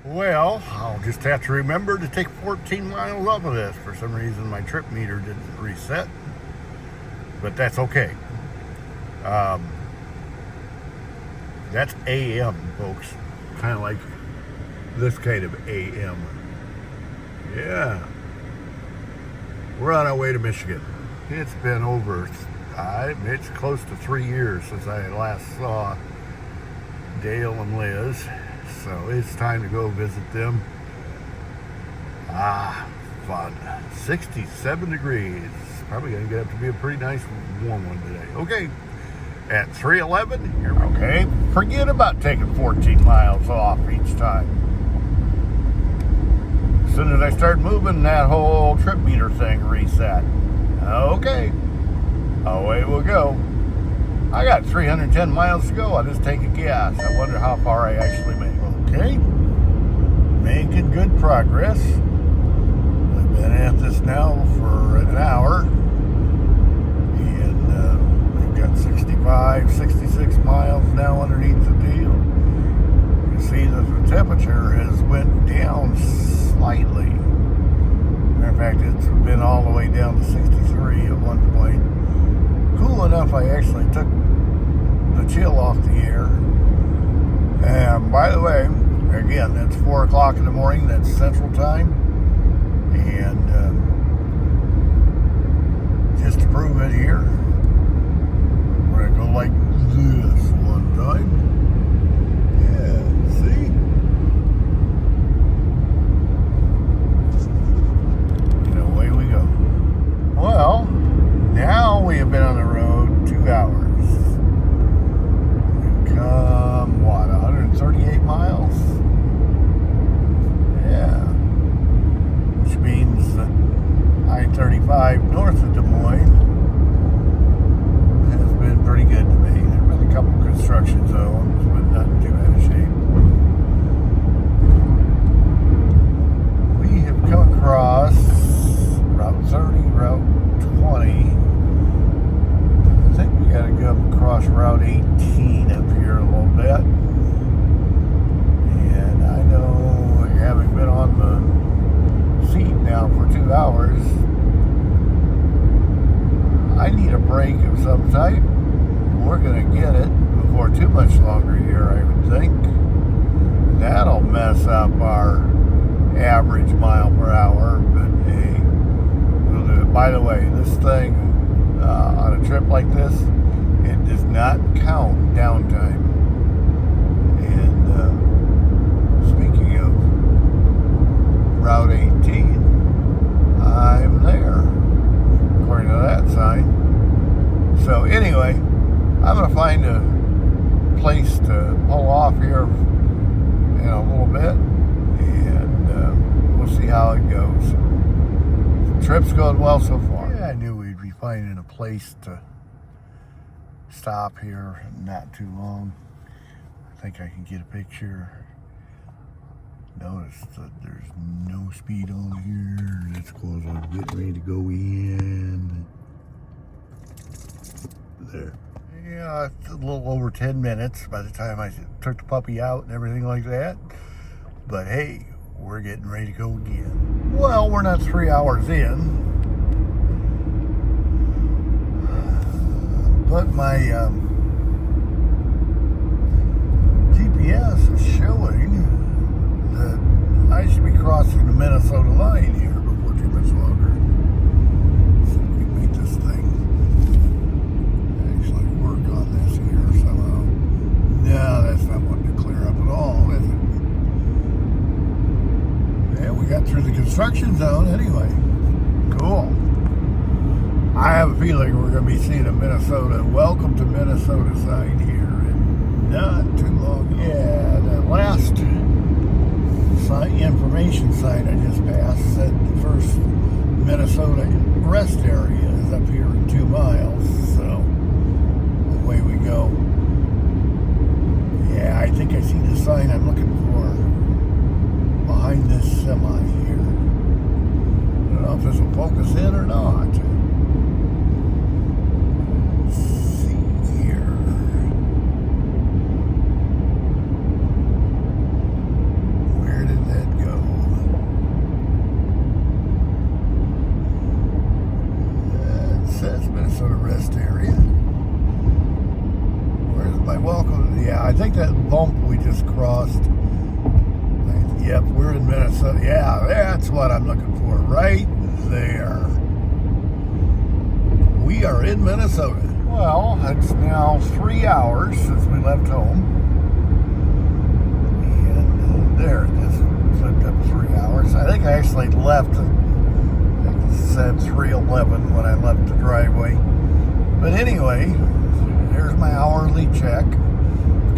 Well, I'll just have to remember to take 14 miles off of this. For some reason, my trip meter didn't reset, but that's okay. That's AM, folks. Kind of like this kind of AM. Yeah. We're on our way to Michigan. It's been it's close to 3 years since I last saw Dale and Liz. So it's time to go visit them. Fun. 67 degrees. Probably going to get up to be a pretty nice warm one today. Okay. At 3:11, here we go. Okay. Forget about taking 14 miles off each time. As soon as I start moving, that whole trip meter thing reset. Okay. Away we'll go. I got 310 miles to go. I'll just take a guess. I wonder how far I actually made. Okay. Making good progress. I've been at this now for an hour. And we've got 65, 66 miles now underneath the deal. You see that the temperature has went down slightly. Matter of fact, it's been all the way down to 63 at one point. Cool enough, I actually took the chill off the air. And by the way, again, it's 4 o'clock in the morning. That's Central Time. And just to prove it here, we're going to go like this one time. Yeah, see? And away we go. Well, now we have been on the road 2 hours. We've come, 138 miles? Yeah. Which means that I-35 north of Des Moines has been pretty good to me. There have been a couple construction zones, but not in too bad a shape. We have come across Route 30, Route 20. I think we got to go across Route 18 up here a little bit. And I know, having been on the seat now for 2 hours, I need a break of some type. We're going to get it before too much longer here, I would think. That'll mess up our average mile per hour, but hey, we'll do it. By the way, this thing, on a trip like this, it does not count downtime. And speaking of Route 18, I'm there, according to that sign. So anyway, I'm going to find a place to pull off here in a little bit, and we'll see how it goes. The trip's going well so far. Yeah, I knew we'd be finding a place to stop here not too long. I think I can get a picture. Notice that there's no speed on here. That's because I'm getting ready to go in. There. Yeah, it's a little over 10 minutes by the time I took the puppy out and everything like that. But hey, we're getting ready to go again. Well, we're not 3 hours in. But my GPS is showing that I should be crossing the Minnesota line here before too much longer. So we can make this thing actually work on this here somehow. No, that's not wanting to clear up at all, is it? Yeah, we got through the construction zone anyway. Cool. I have a feeling we're going to be seeing a Minnesota, welcome to Minnesota sign here in not too long. Yeah, that last information sign I just passed said the first Minnesota rest area is up here in 2 miles. So away we go. Yeah, I think I see the sign I'm looking for behind this semi here. I don't know if this will focus in or not. Where did my welcome. Yeah, I think that bump we just crossed. Yep, we're in Minnesota. Yeah, that's what I'm looking for. Right there. We are in Minnesota. Well, it's now 3 hours since we left home. And there it is. Flipped up 3 hours. I think I actually left, it said 3:11 when I left the driveway. But anyway, here's my hourly check.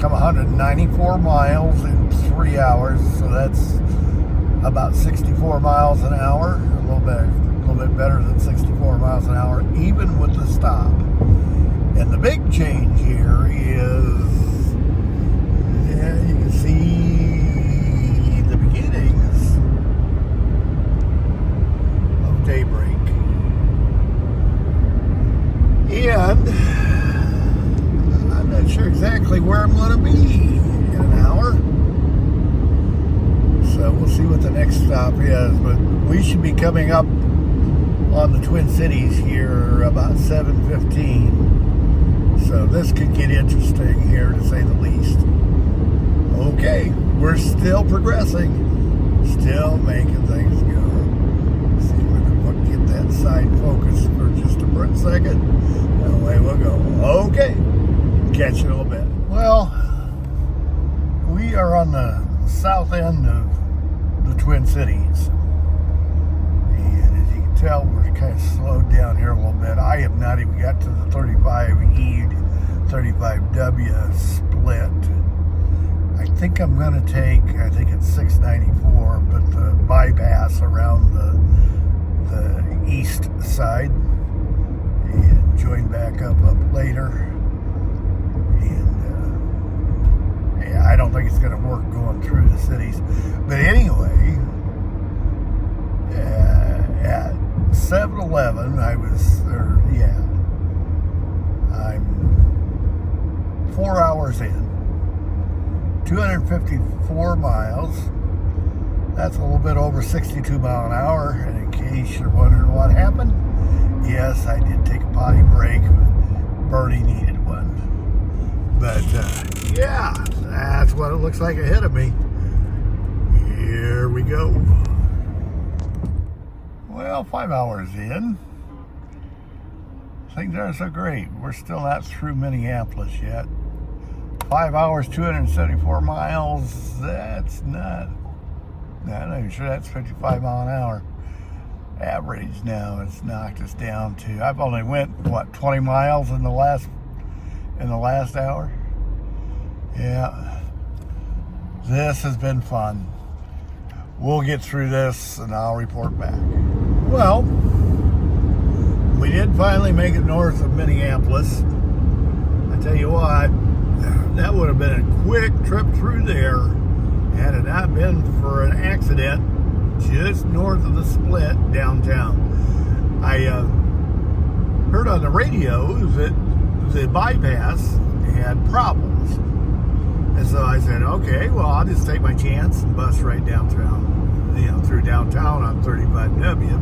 Come 194 miles in 3 hours, so that's about 64 miles an hour. A little bit better than 64 miles an hour, even with the stop. And the big change here is, yeah, you can see the beginnings of daybreak. And I'm not sure exactly where I'm going to be in an hour. So we'll see what the next stop is. But we should be coming up on the Twin Cities here about 7:15. So this could get interesting here, to say the least. Okay, we're still progressing. Still making things go. Let's see if we can get that side focus for just a second. And away we'll go. Okay. Catch you in a little bit. Well, we are on the south end of the Twin Cities. And as you can tell, we're kind of slowed down here a little bit. I have not even got to the 35E, 35W split. I think I'm going to take, I think it's 694, but the bypass around the east side and join back up later. Yeah, I don't think it's going to work going through the cities. But anyway, at 7-Eleven, I'm 4 hours in, 254 miles. That's a little bit over 62 mile an hour. And in case you're wondering what happened, yes, I did take a potty break. Bernie needed one. But, yeah, that's what it looks like ahead of me. Here we go. Well, 5 hours in. Things aren't so great. We're still not through Minneapolis yet. 5 hours, 274 miles. That's not, I'm not even sure that's 55 mile an hour average now. It's knocked us down to, I've only went, 20 miles in the last hour. Yeah, this has been fun. We'll get through this and I'll report back. Well, we did finally make it north of Minneapolis. I tell you what, that would have been a quick trip through there had it not been for an accident just north of the split downtown. I heard on the radio that the bypass had problems. And so I said, okay, well, I'll just take my chance and bus right downtown, through downtown on 35W,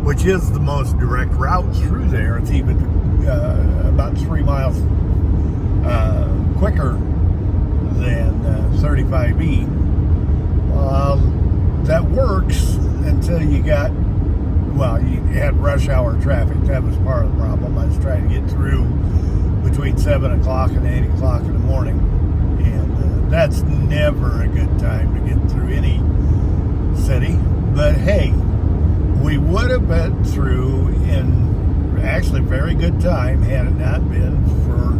which is the most direct route through there. It's even about 3 miles quicker than 35E. That works until you had rush hour traffic. That was part of the problem. I was trying to get through between 7 o'clock and 8 o'clock in the morning. And that's never a good time to get through any city. But hey, we would have been through in actually very good time had it not been for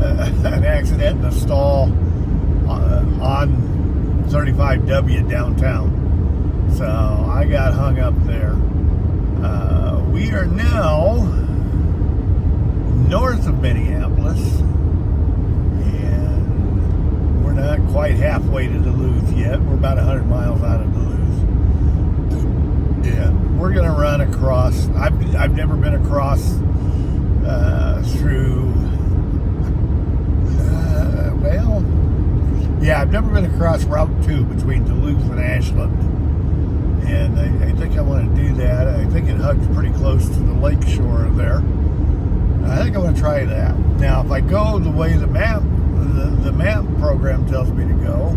an accident and a stall on 35W downtown. So I got hung up there. We are now north of Minneapolis, and we're not quite halfway to Duluth yet. We're about 100 miles out of Duluth. And we're going to run across, I've never been across through, I've never been across Route 2 between Duluth and Ashland. And I think I want to do that. I think it hugs pretty close to the lake shore there. I think I want to try that. Now, if I go the way the map program tells me to go,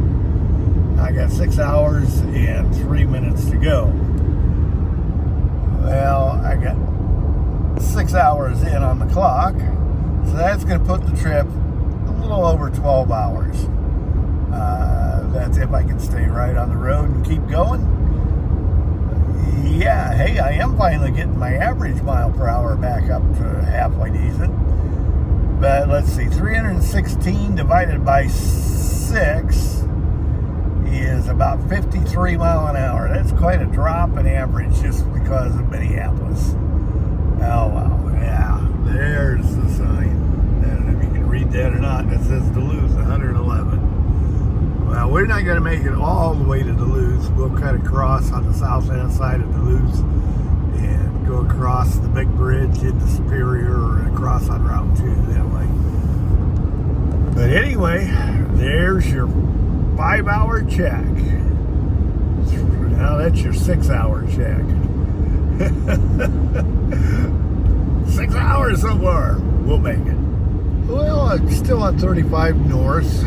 I got 6 hours and 3 minutes to go. Well, I got 6 hours in on the clock, so that's going to put the trip a little over 12 hours. That's if I can stay right on the road and keep going. Yeah, hey, I am finally getting my average mile per hour back up to halfway decent. But let's see, 316 divided by 6 is about 53 mile an hour. That's quite a drop in average just because of Minneapolis. Oh, wow, yeah, there's the sign. I don't know if you can read that or not. It says Duluth, 111. Well, we're not going to make it all the way to Duluth. We'll cut across on the south end side of Duluth and go across the big bridge into Superior and across on Route 2 that way. But anyway, there's your 5-hour check. Now that's your 6-hour check. 6 hours so far. We'll make it. Well, I'm still on 35 North.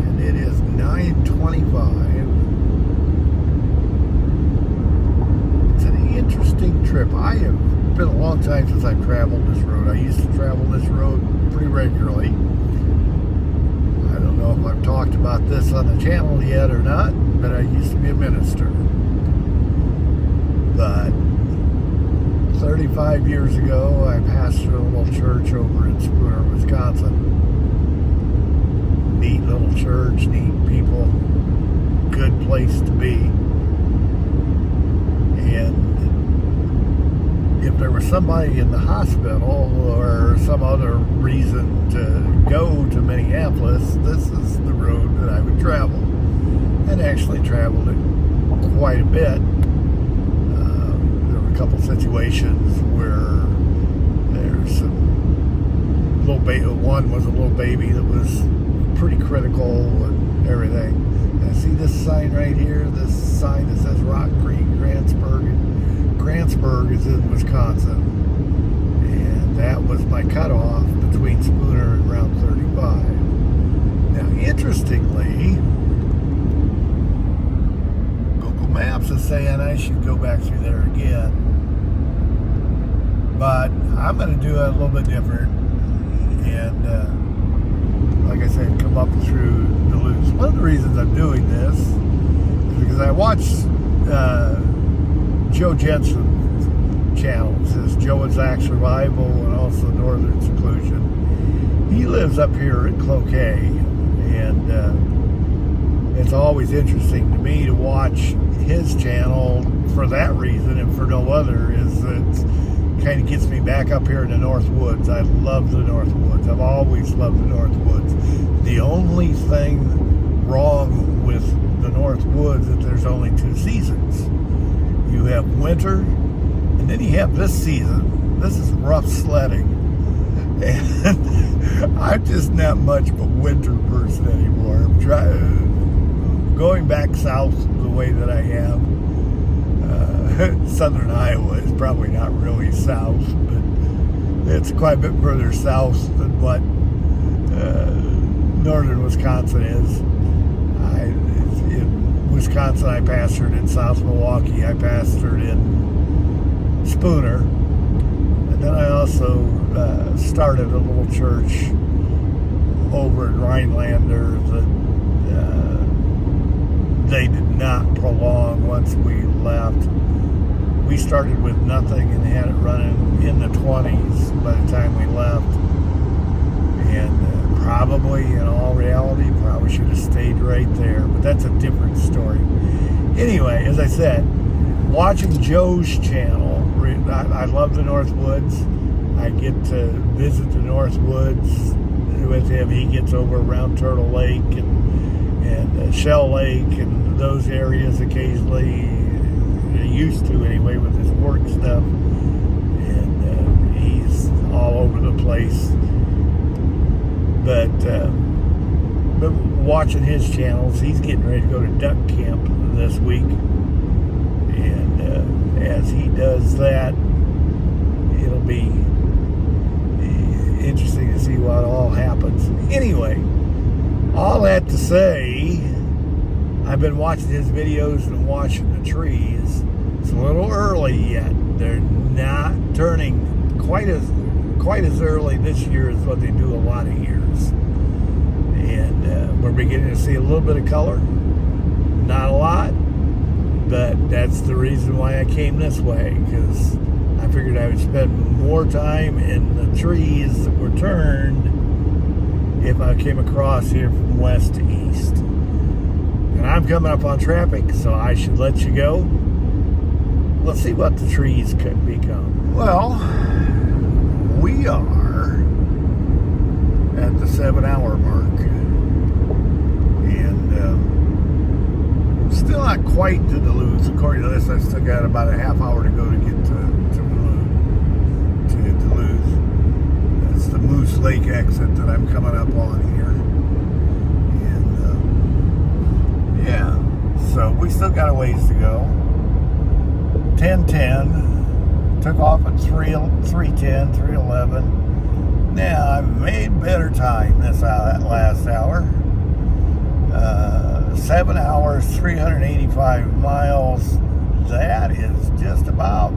And it is 9:25. It's an interesting trip. I have been a long time since I've traveled this road. I used to travel this road pretty regularly. I don't know if I've talked about this on the channel yet or not, but I used to be a minister. But 35 years ago, I pastored a little church over in Spooner, Wisconsin. Neat little church, neat people, good place to be. And if there was somebody in the hospital or some other reason to go to Minneapolis, this is the road that I would travel. And actually traveled it quite a bit. There were a couple situations where there's some little baby. One was a little baby that was pretty critical and everything. And see this sign right here? This sign that says Rock Creek, Grantsburg. Grantsburg is in Wisconsin, and that was my cutoff between Spooner and Route 35. Now, interestingly, Google Maps is saying I should go back through there again, but I'm going to do it a little bit different, and like I said, come up through Duluth. One of the reasons I'm doing this is because I watched Joe Jensen's channel. It says Joe and Zach's Survival and also Northern Seclusion. He lives up here at Cloquet, and it's always interesting to me to watch his channel for that reason and for no other. Is it kind of gets me back up here in the North Woods. I love the North Woods. I've always loved the North Woods. The only thing wrong with the North Woods is that there's only 2 seasons. You have winter, and then you have this season. This is rough sledding. And I'm just not much of a winter person anymore. I'm going back south the way that I am. Southern Iowa is probably not really south, but it's quite a bit further south than what northern Wisconsin is. In Wisconsin, I pastored in South Milwaukee. I pastored in Spooner. And then I also started a little church over in Rhinelander that they did not prolong once we left. We started with nothing and had it running in the 20s by the time we left. And probably, in all reality, probably should have stayed right there. But that's a different story. Anyway, as I said, watching Joe's channel, I love the North Woods. I get to visit the North Woods with him. He gets over around Turtle Lake and Shell Lake and those areas occasionally. He used to anyway with his work stuff. And he's all over the place. But watching his channels, he's getting ready to go to duck camp this week. And as he does that, it'll be Anyway, all that to say, I've been watching his videos and watching the trees. It's a little early yet. They're not turning quite as early this year as what they do a lot of years. And we're beginning to see a little bit of color. Not a lot, but that's the reason why I came this way, because I figured I would spend more time in the trees that were turned if I came across here from west to east. And I'm coming up on traffic, so I should let you go. Let's see what the trees could become. Well, we are at the 7-hour mark, and still not quite to Duluth. According to this, I still got about a half hour to go to get to Duluth. That's the Moose Lake exit that I'm coming up on here, and yeah, so we still got a ways to go. 10:10. Took off at 3:10, 3:11. Now, I've made better time this last hour. 7 hours, 385 miles. That is just about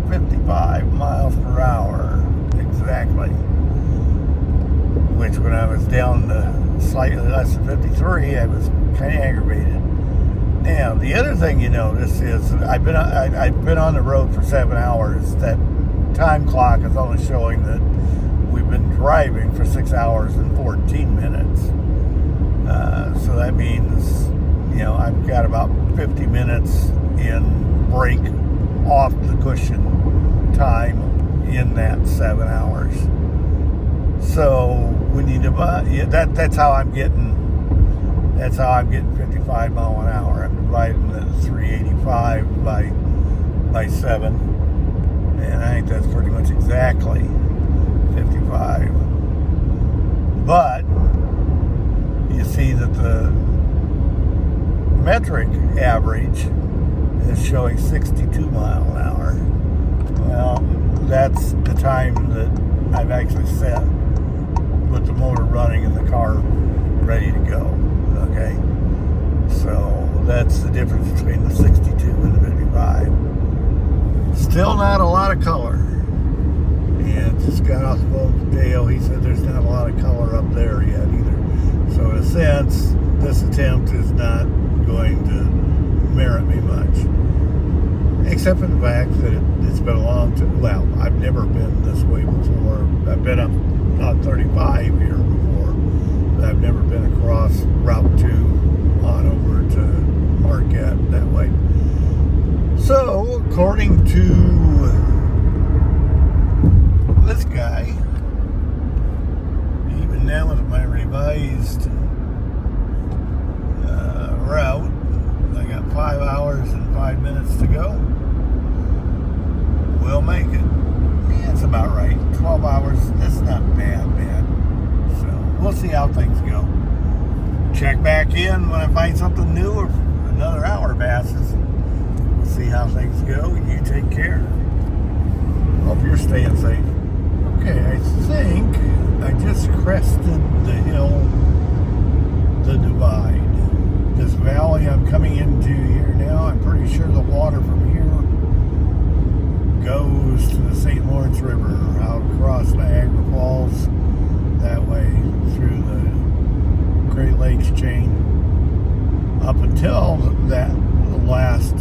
55 miles per hour. Exactly. Which, when I was down to slightly less than 53, I was kind of aggravated. Now, the other thing you notice is I've been on the road for 7 hours. That time clock is only showing that we've been driving for 6 hours and 14 minutes. So that means, I've got about 50 minutes in break off the cushion time in that 7 hours. So when you divide, that's how I'm getting 55 mile an hour. I'm dividing the 385 by 7, and I think that's pretty much exactly 55. But you see that the metric average is showing 62 mile an hour. Well, that's the time that I've actually set with the motor running and the car ready to go. Okay, so that's the difference between the 62 and the 55. Still not a lot of color. And just got off the phone with Dale. He said there's not a lot of color up there yet either. So in a sense, this attempt is not going to merit me much. Except for the fact that it's been a long time. Well, I've never been this way before. I've been up on 35 here before. I've never been across Route 2 on over to Marquette that way. So, according to this guy, even now with my revised route, I got 5 hours and 5 minutes to go. We'll make it. Yeah, it's about right. 12 hours, that's not bad. So, we'll see how things go. Check back in when I find something new or another hour passes. We'll see how things go. You take care. Hope you're staying safe. Okay, I think I just crested the hill, the divide. This valley I'm coming into here now, I'm pretty sure the water from here goes to the St. Lawrence River out across Niagara Falls that way through the Great Lakes chain. Up until that last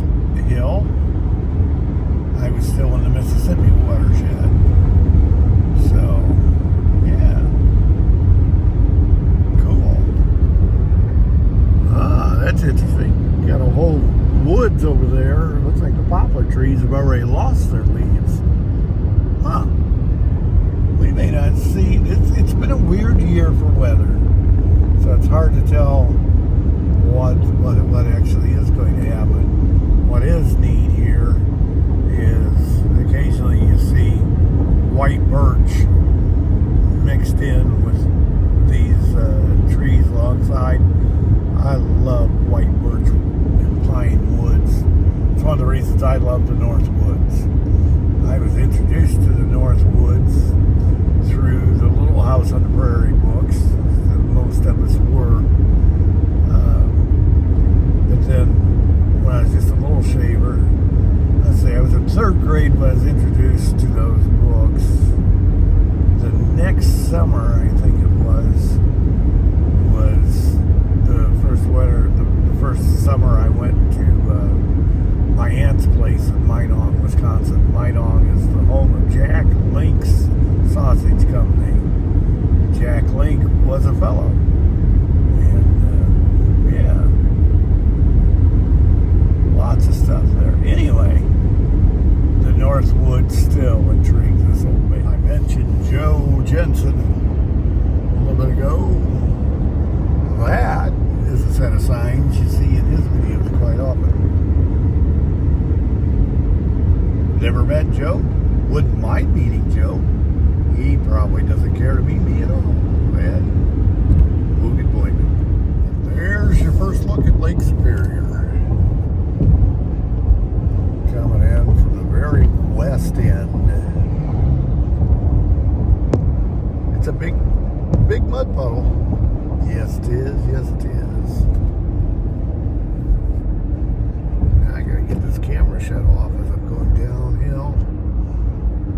hill, I was still in the Mississippi watershed. So, yeah. Cool. That's interesting. Got a whole woods over there. It looks like the poplar trees have already lost their leaves. Huh. We may not see. It's been a weird year for weather. So it's hard to tell what actually is going to happen. What is neat here is occasionally you see white birch mixed in with these trees alongside. I love white birch and pine woods. It's one of the reasons I love the North Woods. I was introduced to the North Woods through the Little House on the Prairie books. summer, I think it was the first winter, the first summer I went to my aunt's place in Minong, Wisconsin. Minong is the home of Jack Link's Sausage Company. Jack Link was a fellow. And, yeah. Lots of stuff there. Anyway, the Northwood still intrigues us a little bit. I mentioned Joe Jensen a little bit ago. That is a set of signs you see in his videos quite often. Never met Joe. Wouldn't mind meeting Joe. He probably doesn't care to meet me at all. And who could blame him? There's your first look at Lake Superior. Coming in from the very west end. It's a big mud puddle. Yes, it is. Yes, it is. I gotta get this camera shut off as I'm going downhill.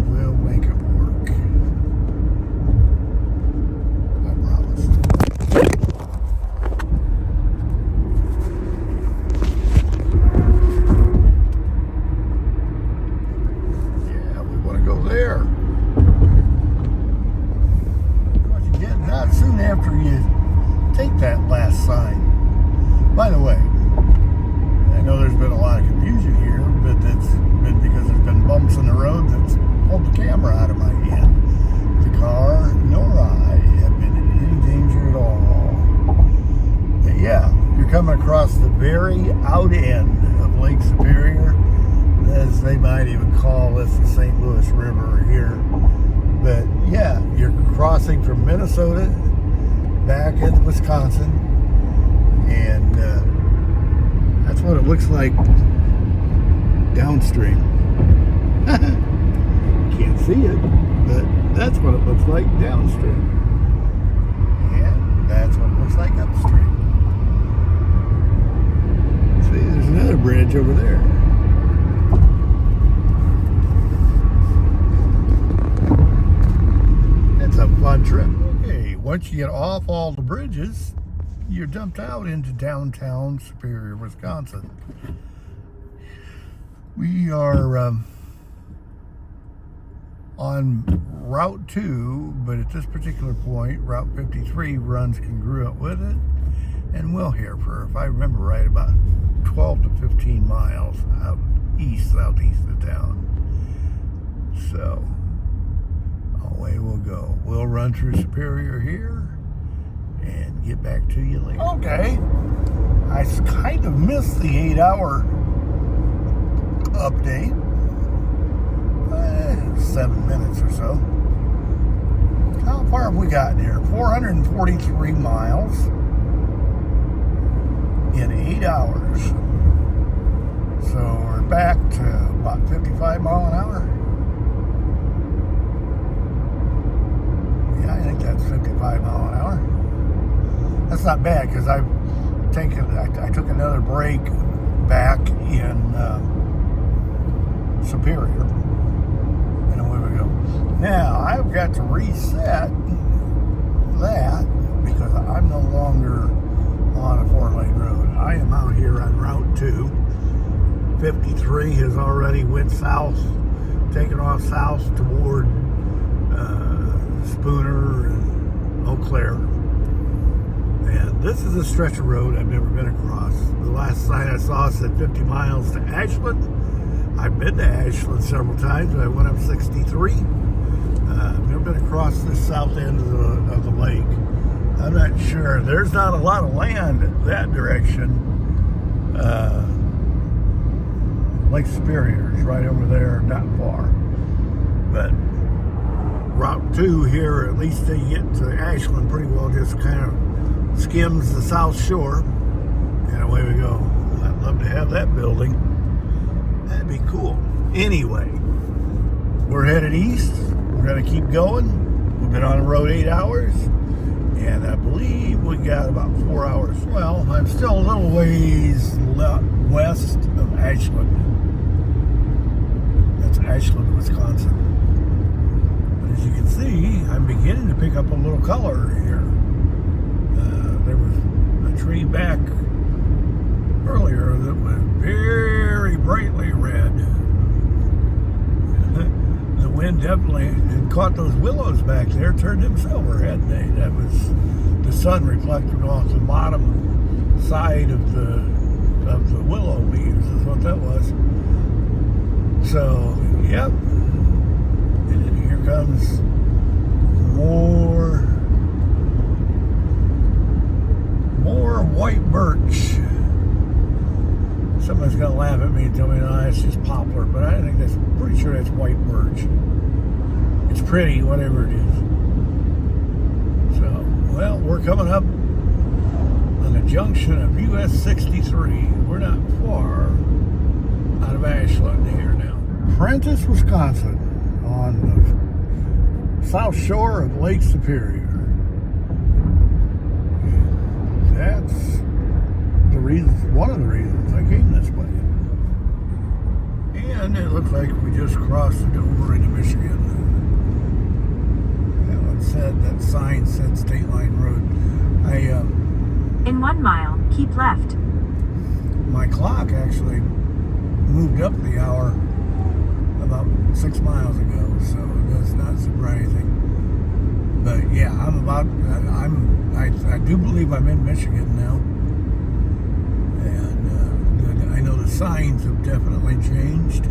We'll make it work. I promise. Yeah, we want to go there. What you get not soon after you take that last sign. By the way, I know there's been a lot of confusion here, but that's been because there's been bumps in the road that's pulled the camera out of my hand. The car nor I have been in any danger at all. But yeah, you're coming across the very out end of Lake Superior, as they might even call this the St. Louis River here. But yeah, you're crossing from Minnesota back into Wisconsin, and that's what it looks like downstream. Can't see it, but that's what it looks like downstream, and that's what it looks like upstream. See, there's another bridge over there. It's a fun trip. Once you get off all the bridges, you're dumped out into downtown Superior, Wisconsin. We are on Route 2, but at this particular point, Route 53 runs congruent with it, and will here for, if I remember right, about 12 to 15 miles out southeast of town. So away we'll go. We'll run through Superior here and get back to you later. Okay. I kind of missed the 8-hour update. 7 minutes or so. How far have we gotten here? 443 miles in 8 hours. So we're back to about 55 mile an hour. I think that's 55 mile an hour. That's not bad, because I took another break back in Superior, and away we go. Now I've got to reset that because I'm no longer on a 4-lane road. I am out here on Route 2. 53 has already went south, taken off south toward Spooner and Eau Claire. And this is a stretch of road I've never been across. The last sign I saw said 50 miles to Ashland. I've been to Ashland several times, but I went up 63. I've never been across this south end of the lake. I'm not sure. There's not a lot of land that direction. Lake Superior is right over there, not far. But Route 2 here, at least they get to Ashland pretty well, just kind of skims the South Shore, and away we go. I'd love to have that building. That'd be cool. Anyway, we're headed east. We're going to keep going. We've been on the road 8 hours, and I believe we got about 4 hours. Well, I'm still a little ways west of Ashland. That's Ashland, Wisconsin. But as you can see, I'm beginning to pick up a little color here. There was a tree back earlier that was very brightly red. The wind definitely had caught those willows back there, turned them silver, hadn't they? That was the sun reflected off the bottom side of the willow leaves, is what that was. So, yep. And then here comes more white birch. Somebody's gonna laugh at me and tell me, no, it's just poplar, but I think that's pretty sure that's white birch. It's pretty, whatever it is. So, well, we're coming up on the junction of US 63. We're not far out of Ashland here now. Prentice, Wisconsin, on the south shore of Lake Superior. That's the reason, one of the reasons I came this way. And it looks like we just crossed it over into Michigan. That sign said State Line Road. In 1 mile, keep left. My clock actually moved up the hour about 6 miles ago, so that's not surprising. But yeah, I do believe I'm in Michigan now. And I know the signs have definitely changed.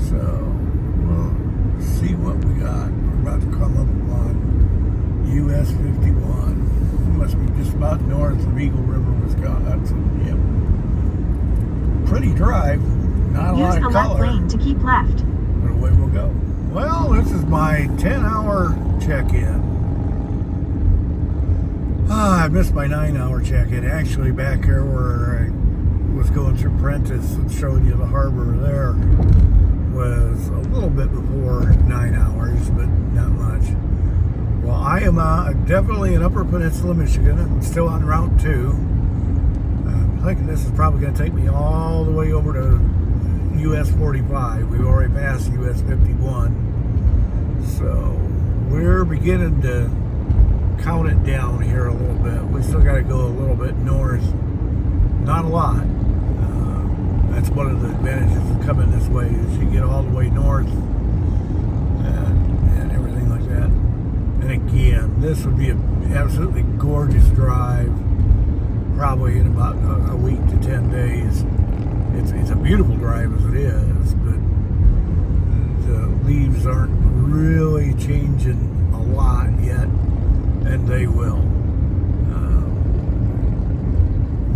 So we'll see what we got. We're about to come up on US 51. Must be just about north of Eagle River, Wisconsin. Yep. Pretty drive. Not a lot of color. Use the left lane to keep left. But away we'll go. Well, this is my 10-hour check-in. I missed my 9-hour check-in. Actually, back here where I was going through Prentice and showed you the harbor there was a little bit before 9 hours, but not much. Well, I am definitely in Upper Peninsula, Michigan. I'm still on Route 2. I'm thinking this is probably going to take me all the way over to US 45. We've already passed US 51. So we're beginning to count it down here a little bit. We still got to go a little bit north. Not a lot. That's one of the advantages of coming this way is you get all the way north and everything like that. And again, this would be an absolutely gorgeous drive, probably in about a week to 10 days. It's a beautiful drive as it is, but the leaves aren't really changing a lot yet, and they will.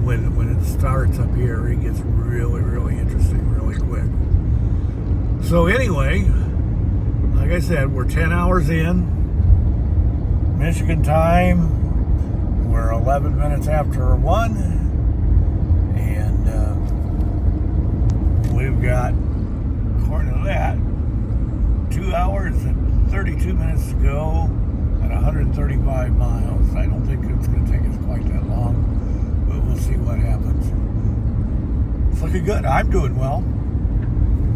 When it starts up here, it gets really, really interesting really quick. So anyway, like I said, we're 10 hours in. Michigan time, we're 11 minutes after 1. And we've got, according to that, 2 hours and 32 minutes to go at 135 miles. I don't think it's going to take us quite that long. We'll see what happens. It's looking good. I'm doing well.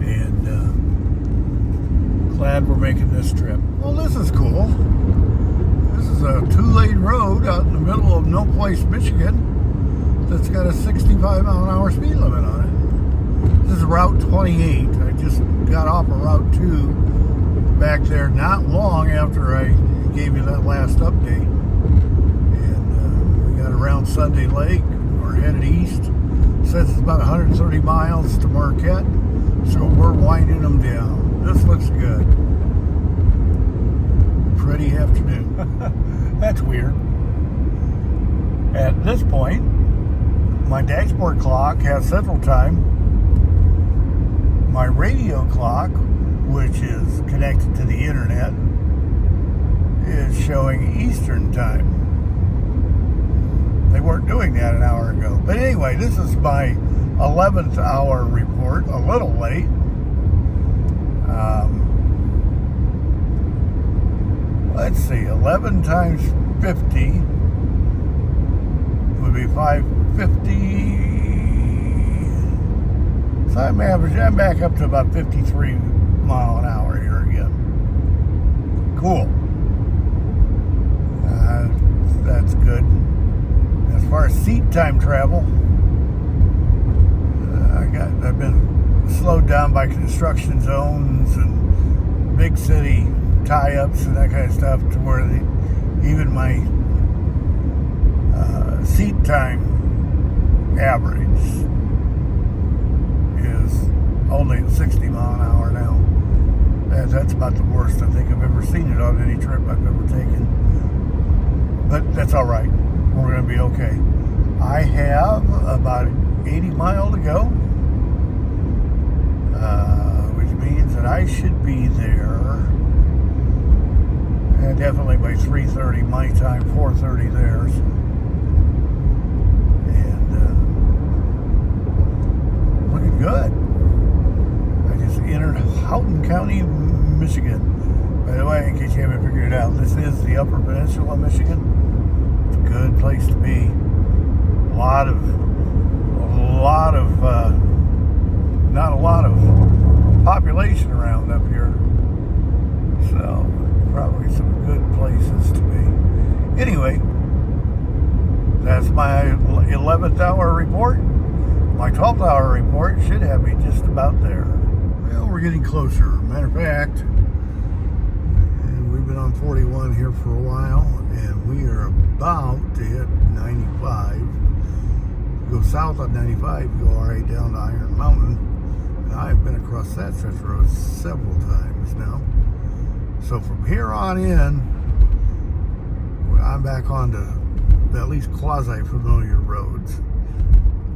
And glad we're making this trip. Well, this is cool. This is a 2-lane road out in the middle of no place, Michigan, that's got a 65-mile-an-hour speed limit on it. This is Route 28. I just got off of Route 2 back there not long after I gave you that last update. Around Sunday Lake, we're headed east. Says it's about 130 miles to Marquette, so we're winding them down. This looks good. Pretty afternoon. That's weird. At this point, my dashboard clock has Central Time. My radio clock, which is connected to the internet, is showing Eastern Time. They weren't doing that an hour ago. But anyway, this is my 11th hour report, a little late. Let's see, 11 times 50 would be 550. So I'm back up to about 53 mile an hour here again. Cool. that's good. As far as seat time travel, I've been slowed down by construction zones and big city tie-ups and that kind of stuff, to where even my seat time average is only 60 mile an hour now. That's about the worst I think I've ever seen it on any trip I've ever taken. But that's all right. We're going to be okay. I have about 80 miles to go, which means that I should be there definitely by 3:30 my time, 4:30 theirs. And looking good. I just entered Houghton County, Michigan. By the way, in case you haven't figured it out, this is the Upper Peninsula of Michigan. It's a good place to be. Not a lot of population around up here. So, probably some good places to be. Anyway, that's my 11th hour report. My 12th hour report should have me just about there. Well, we're getting closer. Matter of fact, we've been on 41 here for a while, and we are about to hit 95. Go south on 95, go all right down to Iron Mountain. And I've been across that stretch of road several times now. So from here on in, I'm back onto at least quasi-familiar roads.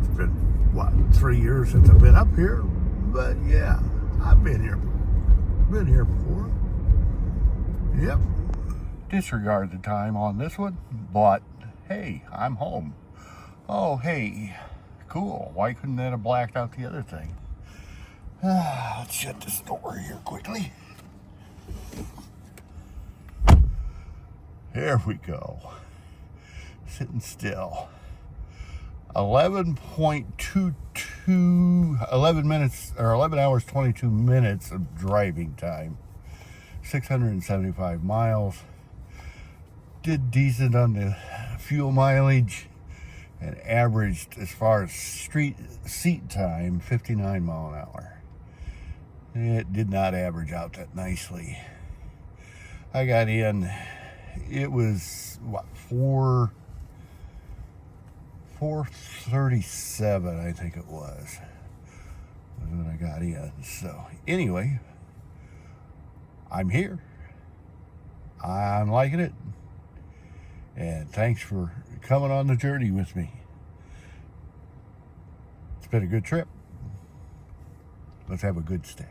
It's been, 3 years since I've been up here? But yeah, I've been here before. Yep. Disregard the time on this one, but hey, I'm home. Oh, hey, cool. Why couldn't that have blacked out the other thing? Let's shut this door here quickly. There we go. Sitting still. 11 hours, 22 minutes of driving time. 675 miles. Did decent on the fuel mileage. And averaged, as far as seat time, 59 mile an hour. It did not average out that nicely. I got in, it was, 4:37, I think it was when I got in. So, anyway, I'm here. I'm liking it. And thanks for coming on the journey with me. It's been a good trip. Let's have a good stay.